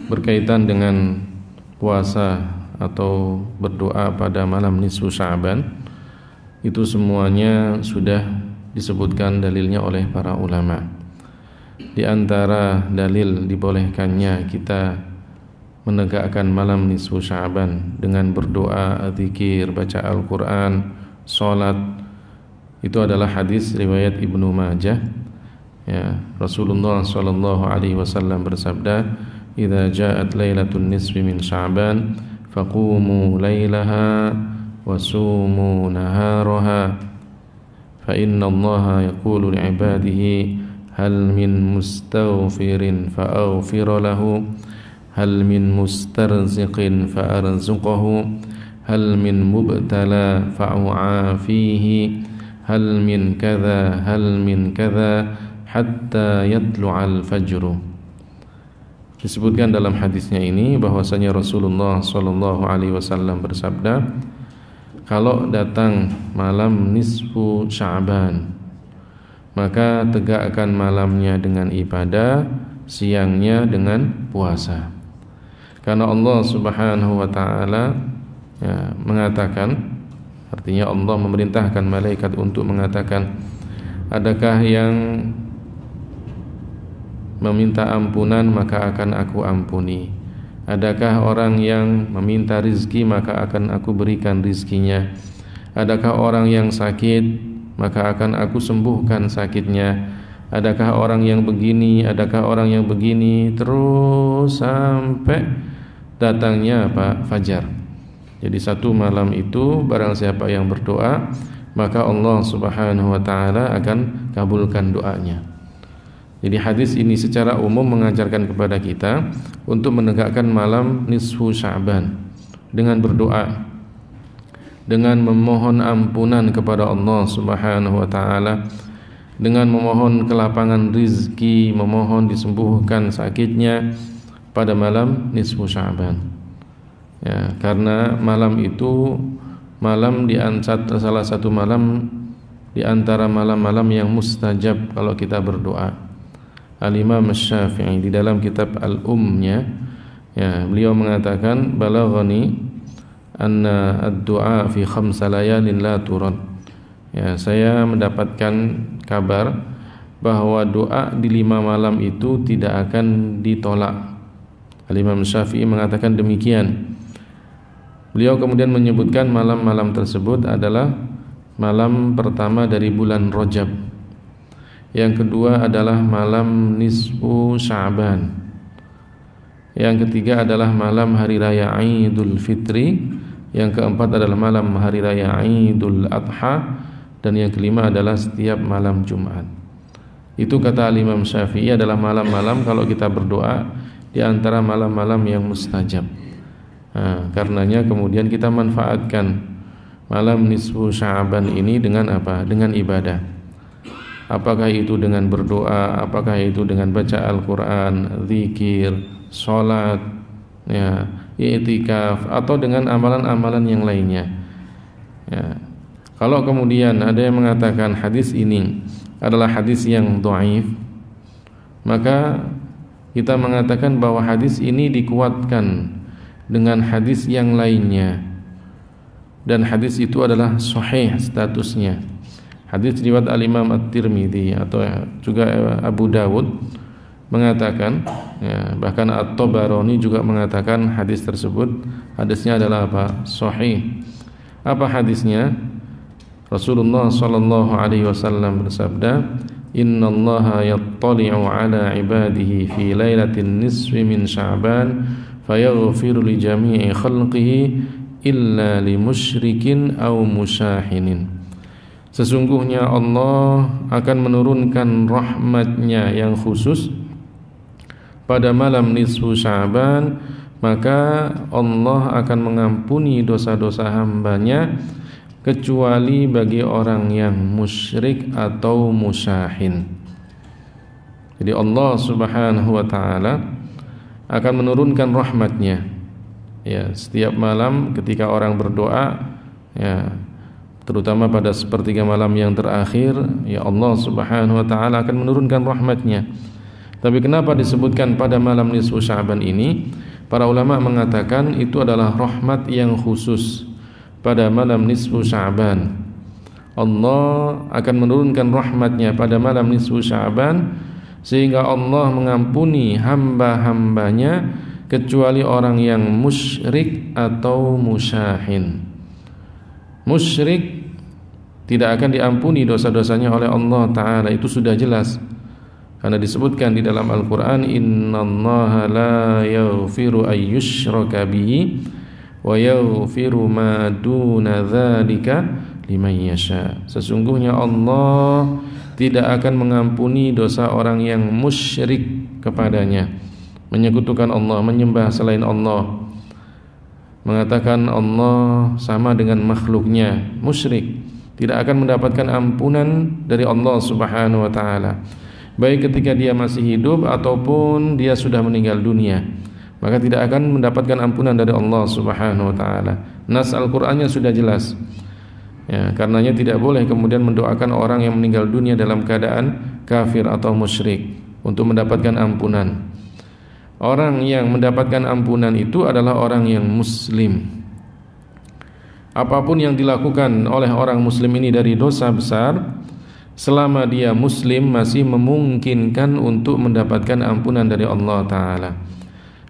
berkaitan dengan puasa atau berdoa pada malam nisfu Sya'ban, itu semuanya sudah disebutkan dalilnya oleh para ulama. Di antara dalil dibolehkannya kita menegakkan malam nisfu Sya'ban dengan berdoa, zikir, baca Al-Quran, salat, itu adalah hadis riwayat Ibnu Majah. Ya, Rasulullah sallallahu alaihi wasallam bersabda, "Idza ja'at lailatul nisfi min Sya'ban, faqumu lailaha wa sumu naharaha, fa inna Allaha yaqulu li'ibadihi hal min mustaghfirin fa'aghfir lahu, hal min mustarziqin fa'arzuqahu, hal min mubtala fa'u'afihi, hal min kadza hatta yatlu'al fajru." Disebutkan dalam hadisnya ini bahwasanya Rasulullah sallallahu alaihi wasallam bersabda, kalau datang malam nisfu Sya'ban, maka tegakkan malamnya dengan ibadah, siangnya dengan puasa. Karena Allah Subhanahu wa taala mengatakan, artinya Allah memerintahkan malaikat untuk mengatakan, adakah yang meminta ampunan maka akan aku ampuni, adakah orang yang meminta rizki maka akan aku berikan rizkinya, adakah orang yang sakit maka akan aku sembuhkan sakitnya, adakah orang yang begini, adakah orang yang begini, terus sampai datangnya fajar. Jadi satu malam itu barang siapa yang berdoa, maka Allah Subhanahu wa taala akan kabulkan doanya. Jadi hadis ini secara umum mengajarkan kepada kita untuk menegakkan malam nisfu Sya'ban dengan berdoa, dengan memohon ampunan kepada Allah Subhanahu wa taala, dengan memohon kelapangan rizki, memohon disembuhkan sakitnya pada malam nisfu Sya'ban. Ya, karena malam itu malam salah satu malam di antara malam-malam yang mustajab kalau kita berdoa. Al-Imam Asy-Syafi'i di dalam kitab Al-Ummnya, ya, beliau mengatakan, balaghani anna ad-du'a fi khamsa layalin la turad. Ya, saya mendapatkan kabar bahwa doa di 5 malam itu tidak akan ditolak. Al-Imam Syafi'i mengatakan demikian. Beliau kemudian menyebutkan malam-malam tersebut adalah malam pertama dari bulan Rajab, yang kedua adalah malam nisfu Sya'ban, yang ketiga adalah malam hari raya Idul Fitri, yang keempat adalah malam hari raya Idul Adha, dan yang kelima adalah setiap malam Jumat. Itu kata Imam Syafi'i adalah malam-malam kalau kita berdoa di antara malam-malam yang mustajab. Karenanya kemudian kita manfaatkan malam nisfu Sya'ban ini dengan apa? Dengan ibadah. Apakah itu dengan berdoa, apakah itu dengan baca Al-Quran, zikir, sholat, ya, i'tikaf, atau dengan amalan-amalan yang lainnya. Ya. Kalau kemudian ada yang mengatakan hadis ini adalah hadis yang dhaif, maka kita mengatakan bahwa hadis ini dikuatkan dengan hadis yang lainnya, dan hadis itu adalah sahih statusnya. Hadis riwayat Al-Imam At-Tirmidzi atau juga Abu Dawud mengatakan, ya, bahkan At-Tabarani juga mengatakan hadis tersebut, hadisnya adalah apa? Sahih. Apa hadisnya? Rasulullah sallallahu alaihi wasallam bersabda, "Innallaha yattali'u 'ala 'ibadihi fi lailatin nisfi min Sya'ban fayaghfiru li jami'i khalqihi illa li musyrikin aw musyahinin." Sesungguhnya Allah akan menurunkan rahmatnya yang khusus pada malam nisfu Sya'ban, maka Allah akan mengampuni dosa-dosa hambanya kecuali bagi orang yang musyrik atau musyahin. Jadi Allah Subhanahu wa taala akan menurunkan rahmatnya, ya, setiap malam ketika orang berdoa, ya, terutama pada sepertiga malam yang terakhir, ya, Allah Subhanahu wa taala akan menurunkan rahmatnya. Tapi kenapa disebutkan pada malam nisfu Sya'ban ini? Para ulama mengatakan itu adalah rahmat yang khusus pada malam nisfu Sya'ban. Allah akan menurunkan rahmatnya pada malam nisfu Sya'ban, sehingga Allah mengampuni hamba-hambanya kecuali orang yang musyrik atau musyahin. Musyrik tidak akan diampuni dosa-dosanya oleh Allah Ta'ala, itu sudah jelas. Karena disebutkan di dalam Al-Quran, innallaha la yaghfiru ayyushraka bihi wa yaghfiru ma duna dzalika liman yasha. Sesungguhnya Allah tidak akan mengampuni dosa orang yang musyrik kepadanya, menyekutukan Allah, menyembah selain Allah, mengatakan Allah sama dengan makhluknya, musyrik, tidak akan mendapatkan ampunan dari Allah Subhanahu wa ta'ala, baik ketika dia masih hidup ataupun dia sudah meninggal dunia, maka tidak akan mendapatkan ampunan dari Allah Subhanahu wa ta'ala. Nas Al-Qur'annya sudah jelas. Ya, karenanya tidak boleh kemudian mendoakan orang yang meninggal dunia dalam keadaan kafir atau musyrik untuk mendapatkan ampunan. Orang yang mendapatkan ampunan itu adalah orang yang muslim. Apapun yang dilakukan oleh orang muslim ini dari dosa besar, selama dia muslim masih memungkinkan untuk mendapatkan ampunan dari Allah Ta'ala.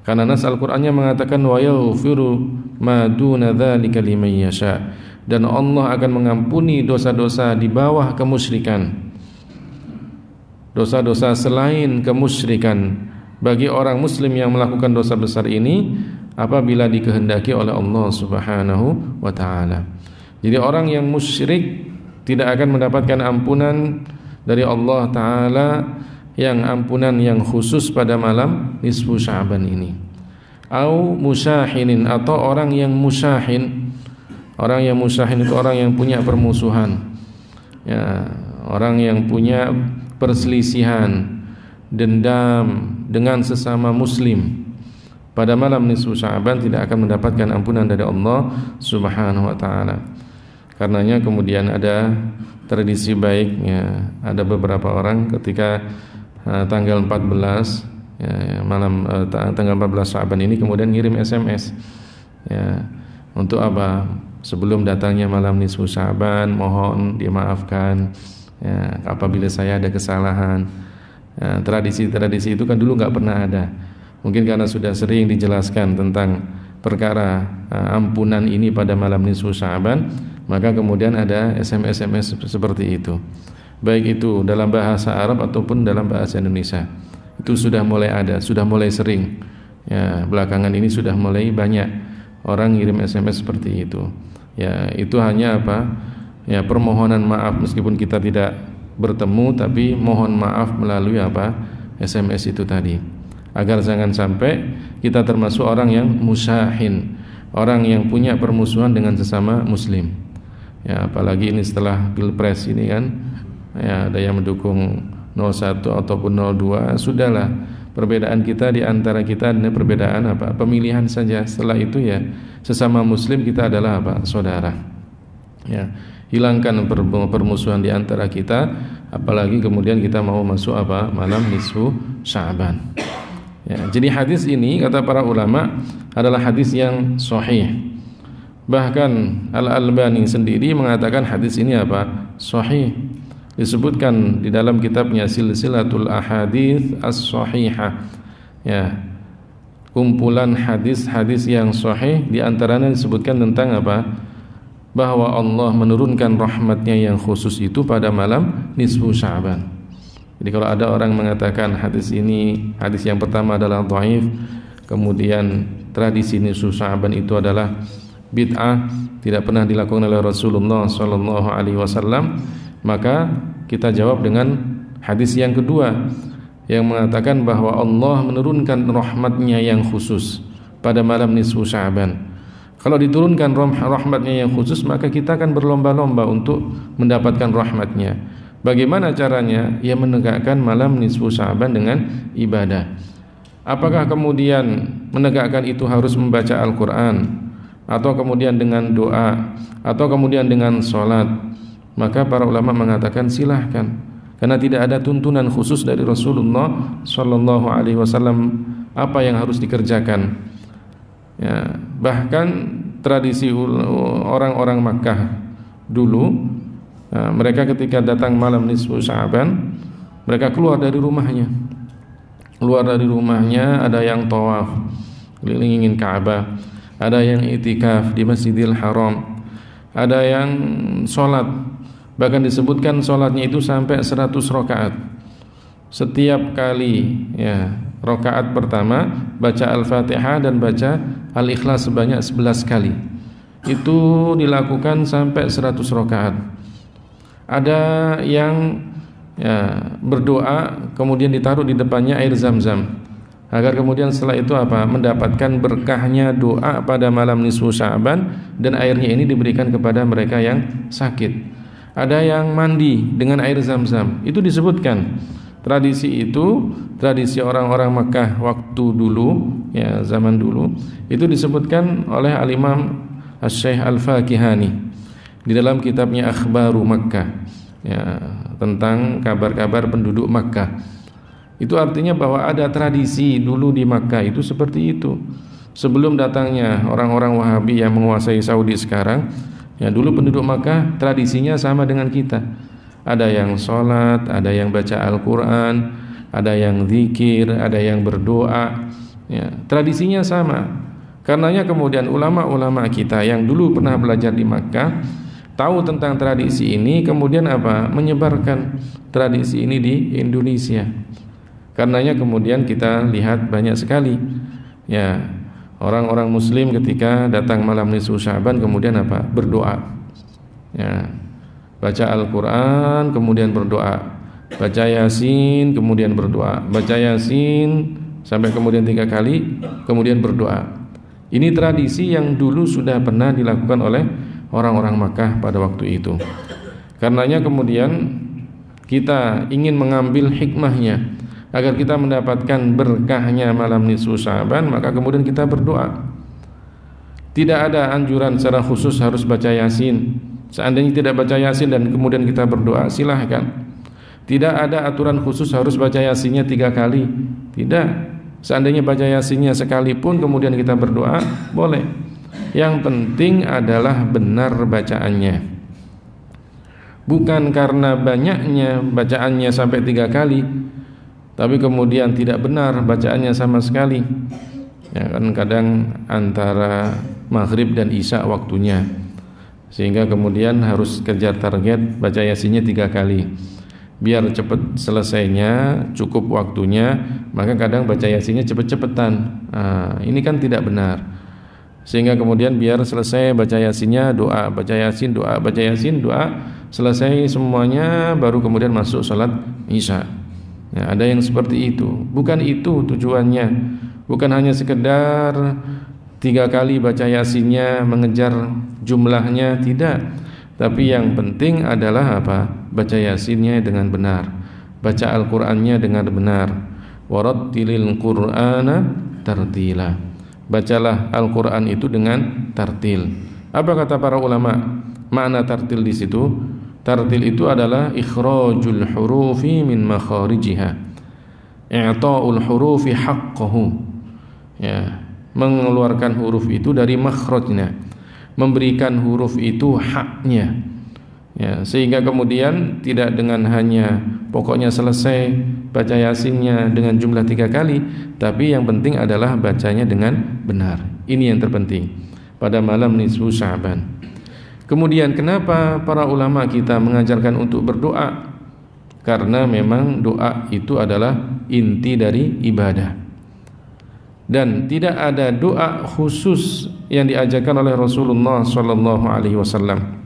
Karena nas Al-Qur'annya mengatakan wa yaghfiru ma duna dzalika liman yasha, dan Allah akan mengampuni dosa-dosa di bawah kemusyrikan, dosa-dosa selain kemusyrikan, bagi orang muslim yang melakukan dosa besar ini apabila dikehendaki oleh Allah Subhanahu wa ta'ala. Jadi orang yang musyrik tidak akan mendapatkan ampunan dari Allah Ta'ala, yang ampunan yang khusus pada malam nisfu Sya'ban ini. Au musyahinin, atau orang yang musyahin. Orang yang musyahin itu orang yang punya permusuhan, ya, orang yang punya perselisihan, dendam dengan sesama muslim, pada malam nisfu Sya'ban tidak akan mendapatkan ampunan dari Allah Subhanahu wa ta'ala. Karenanya kemudian ada tradisi baik, ya, ada beberapa orang ketika tanggal 14, ya, malam tanggal 14 Sya'ban ini kemudian ngirim SMS, ya, untuk apa? Sebelum datangnya malam nisfu Sya'ban, mohon dimaafkan, ya, apabila saya ada kesalahan. Ya, tradisi-tradisi itu kan dulu nggak pernah ada. Mungkin karena sudah sering dijelaskan tentang perkara ampunan ini pada malam nisfu Sya'ban, maka kemudian ada SMS seperti itu. Baik itu dalam bahasa Arab ataupun dalam bahasa Indonesia. Itu sudah mulai ada, sudah mulai sering. Ya, belakangan ini sudah mulai banyak orang ngirim SMS seperti itu. Ya, itu hanya apa? Ya, permohonan maaf meskipun kita tidak bertemu, tapi mohon maaf melalui apa? SMS itu tadi. Agar jangan sampai kita termasuk orang yang musyahin, orang yang punya permusuhan dengan sesama muslim. Ya, apalagi ini setelah Pilpres ini kan, ya, ada yang mendukung 01 ataupun 02, sudahlah. Perbedaan kita di antara kita adalah perbedaan apa? Pemilihan saja. Setelah itu ya sesama muslim kita adalah apa? Saudara. Ya, hilangkan permusuhan di antara kita, apalagi kemudian kita mau masuk apa? Malam nisfu Sya'ban. Ya, jadi hadis ini kata para ulama adalah hadis yang sahih. Bahkan Al-Albani sendiri mengatakan hadis ini apa? Sahih. Disebutkan di dalam kitabnya Silsilatul Ahadits As-Sahihah, ya, kumpulan hadis-hadis yang sahih, di antaranya disebutkan tentang apa? Bahwa Allah menurunkan rahmatnya yang khusus itu pada malam nisfu Sya'ban. Jadi kalau ada orang mengatakan hadis ini, hadis yang pertama adalah dhaif, kemudian tradisi nisfu Sya'ban itu adalah bid'ah, tidak pernah dilakukan oleh Rasulullah SAW, maka kita jawab dengan hadis yang kedua yang mengatakan bahwa Allah menurunkan rahmatnya yang khusus pada malam nisfu Sya'ban. Kalau diturunkan rahmatnya yang khusus, maka kita akan berlomba-lomba untuk mendapatkan rahmatnya. Bagaimana caranya? Ya, menegakkan malam nisfu Sya'ban dengan ibadah. Apakah kemudian menegakkan itu harus membaca Al-Quran, atau kemudian dengan doa, atau kemudian dengan sholat? Maka para ulama mengatakan silahkan. karena tidak ada tuntunan khusus dari Rasulullah sallallahu alaihi wasallam apa yang harus dikerjakan. Ya, bahkan tradisi orang-orang Makkah dulu, mereka ketika datang malam nisfu Sya'ban, mereka keluar dari rumahnya. Keluar dari rumahnya, ada yang tawaf kelilingin Ka'bah, ada yang itikaf di Masjidil Haram, ada yang sholat, bahkan disebutkan sholatnya itu sampai 100 rakaat. Setiap kali ya rakaat pertama baca Al-Fatihah dan baca Al-Ikhlas sebanyak 11 kali. Itu dilakukan sampai 100 rakaat. Ada yang berdoa kemudian ditaruh di depannya air Zam-Zam agar kemudian setelah itu mendapatkan berkahnya doa pada malam nisfu Sya'ban, dan airnya ini diberikan kepada mereka yang sakit. Ada yang mandi dengan air Zam-Zam. Itu disebutkan tradisi itu, tradisi orang-orang Makkah waktu dulu, ya zaman dulu, itu disebutkan oleh Al-Imam Asy-Syaikh Al-Fakihani di dalam kitabnya Akhbaru Makkah, ya, tentang kabar-kabar penduduk Makkah. Itu artinya bahwa ada tradisi dulu di Makkah itu seperti itu. Sebelum datangnya orang-orang Wahabi yang menguasai Saudi sekarang, ya dulu penduduk Makkah tradisinya sama dengan kita. Ada yang sholat, ada yang baca Al-Quran, ada yang zikir, ada yang berdoa, ya, tradisinya sama. Karenanya kemudian ulama-ulama kita yang dulu pernah belajar di Makkah tahu tentang tradisi ini, kemudian menyebarkan tradisi ini di Indonesia. Karenanya kemudian kita lihat banyak sekali ya orang-orang Muslim ketika datang malam nisfu Sya'ban kemudian berdoa, ya, baca Al-Quran kemudian berdoa, baca Yasin kemudian berdoa, baca Yasin sampai kemudian 3 kali kemudian berdoa. Ini tradisi yang dulu sudah pernah dilakukan oleh orang-orang Makkah pada waktu itu. Karenanya kemudian kita ingin mengambil hikmahnya agar kita mendapatkan berkahnya malam nisfu Sya'ban, maka kemudian kita berdoa. Tidak ada anjuran secara khusus harus baca Yasin. Seandainya tidak baca Yasin dan kemudian kita berdoa, silahkan. Tidak ada aturan khusus harus baca Yasinnya 3 kali. Tidak. Seandainya baca Yasinnya sekalipun kemudian kita berdoa, boleh. Yang penting adalah benar bacaannya. Bukan karena banyaknya bacaannya sampai 3 kali, tapi kemudian tidak benar bacaannya sama sekali. Ya kan kadang antara maghrib dan isya waktunya, sehingga kemudian harus kejar target baca Yasinnya 3 kali. Biar cepat selesainya, cukup waktunya, maka kadang baca Yasinnya cepet-cepetan. Ini kan tidak benar. Sehingga kemudian biar selesai baca Yasinnya, doa, baca Yasin, doa, baca Yasin, doa, selesai semuanya baru kemudian masuk salat Isya. Ya, ada yang seperti itu. Bukan itu tujuannya. Bukan hanya sekedar 3 kali baca Yasinnya, mengejar jumlahnya, tidak. Tapi yang penting adalah baca Yasinnya dengan benar, baca Al-Qur'annya dengan benar. Warattilil Qur'ana tartila. Bacalah Al-Qur'an itu dengan tartil. Apa kata para ulama? Makna tartil di situ, tartil itu adalah ikhrajul hurufi min makharijiha, i'ta'ul hurufi haqqahu. Ya, mengeluarkan huruf itu dari makhrajnya, memberikan huruf itu haknya, ya, sehingga kemudian tidak dengan hanya pokoknya selesai baca Yasinnya dengan jumlah 3 kali, tapi yang penting adalah bacanya dengan benar. Ini yang terpenting pada malam nisfu Sya'ban. Kemudian kenapa para ulama kita mengajarkan untuk berdoa? Karena memang doa itu adalah inti dari ibadah. Dan tidak ada doa khusus yang diajarkan oleh Rasulullah sallallahu alaihi wasallam.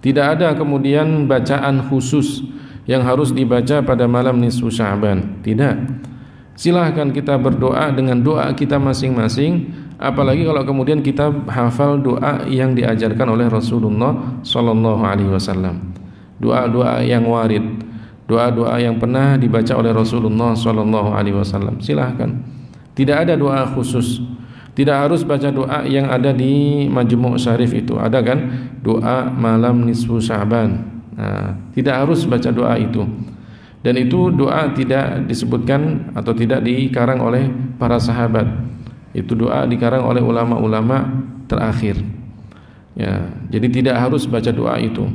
Tidak ada kemudian bacaan khusus yang harus dibaca pada malam nisfu Sya'ban. Tidak. Silahkan kita berdoa dengan doa kita masing-masing, apalagi kalau kemudian kita hafal doa yang diajarkan oleh Rasulullah sallallahu alaihi wasallam. Doa-doa yang warid, doa-doa yang pernah dibaca oleh Rasulullah sallallahu alaihi wasallam. Silahkan. Tidak ada doa khusus. Tidak harus baca doa yang ada di Majmu' Syarif itu. Ada kan? Doa malam nisfu Sya'ban. Tidak harus baca doa itu. Dan itu doa tidak disebutkan atau tidak dikarang oleh para sahabat. Itu doa dikarang oleh ulama-ulama terakhir. Ya, jadi tidak harus baca doa itu.